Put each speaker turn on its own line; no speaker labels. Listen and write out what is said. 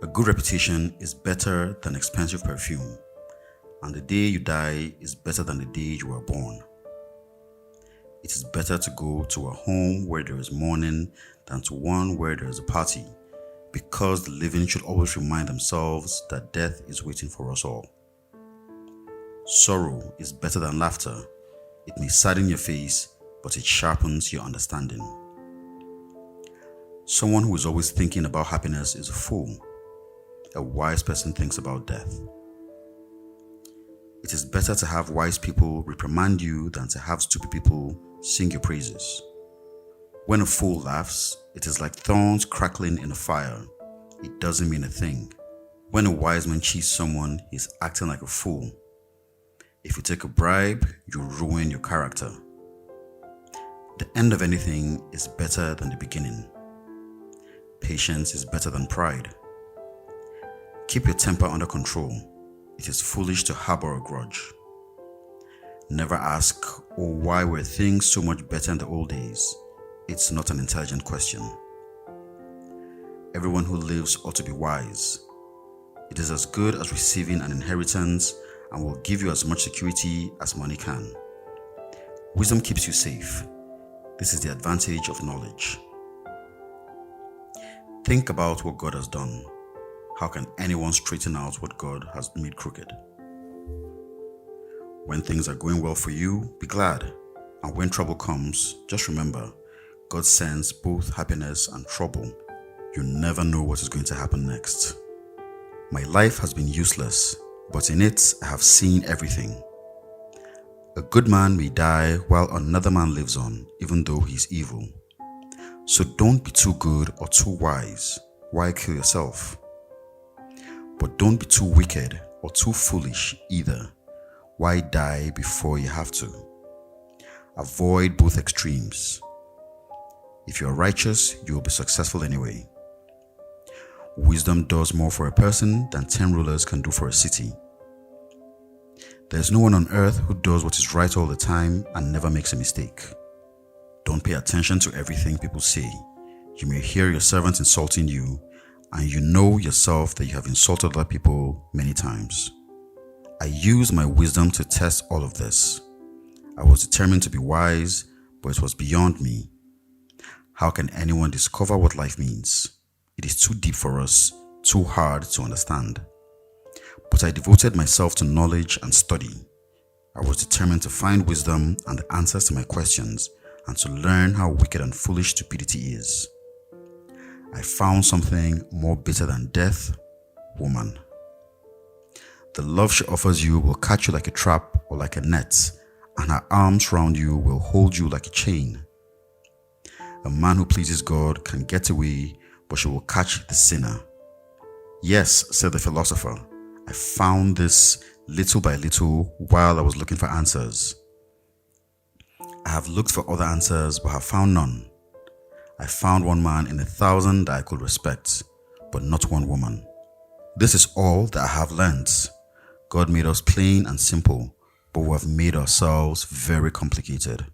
A good reputation is better than expensive perfume, and the day you die is better than the day you were born. It is better to go to a home where there is mourning than to one where there is a party, because the living should always remind themselves that death is waiting for us all. Sorrow is better than laughter. It may sadden your face, but it sharpens your understanding. Someone who is always thinking about happiness is a fool. A wise person thinks about death. It is better to have wise people reprimand you than to have stupid people sing your praises. When a fool laughs, it is like thorns crackling in a fire. It doesn't mean a thing. When a wise man cheats someone, he's acting like a fool. If you take a bribe, you ruin your character. The end of anything is better than the beginning. Patience is better than pride. Keep your temper under control. It is foolish to harbor a grudge. Never ask, "Oh, why were things so much better in the old days?" It's not an intelligent question. Everyone who lives ought to be wise. It is as good as receiving an inheritance and will give you as much security as money can. Wisdom keeps you safe. This is the advantage of knowledge. Think about what God has done. How can anyone straighten out what God has made crooked? When things are going well for you, be glad. And when trouble comes, just remember, God sends both happiness and trouble. You never know what is going to happen next. My life has been useless, but in it I have seen everything. A good man may die while another man lives on, even though he is evil. So don't be too good or too wise. Why kill yourself? But don't be too wicked or too foolish either. Why die before you have to? Avoid both extremes. If you are righteous, you will be successful anyway. Wisdom does more for a person than 10 rulers can do for a city. There is no one on earth who does what is right all the time and never makes a mistake. Don't pay attention to everything people say. You may hear your servants insulting you, and you know yourself that you have insulted other people many times. I used my wisdom to test all of this. I was determined to be wise, but it was beyond me. How can anyone discover what life means? It is too deep for us, too hard to understand. But I devoted myself to knowledge and study. I was determined to find wisdom and the answers to my questions, and to learn how wicked and foolish stupidity is. I found something more bitter than death: woman. The love she offers you will catch you like a trap or like a net, and her arms round you will hold you like a chain. A man who pleases God can get away, but she will catch the sinner. Yes, said the philosopher, I found this little by little while I was looking for answers. I have looked for other answers, but have found none. I found one man in 1,000 that I could respect, but not one woman. This is all that I have learnt. God made us plain and simple, but we have made ourselves very complicated.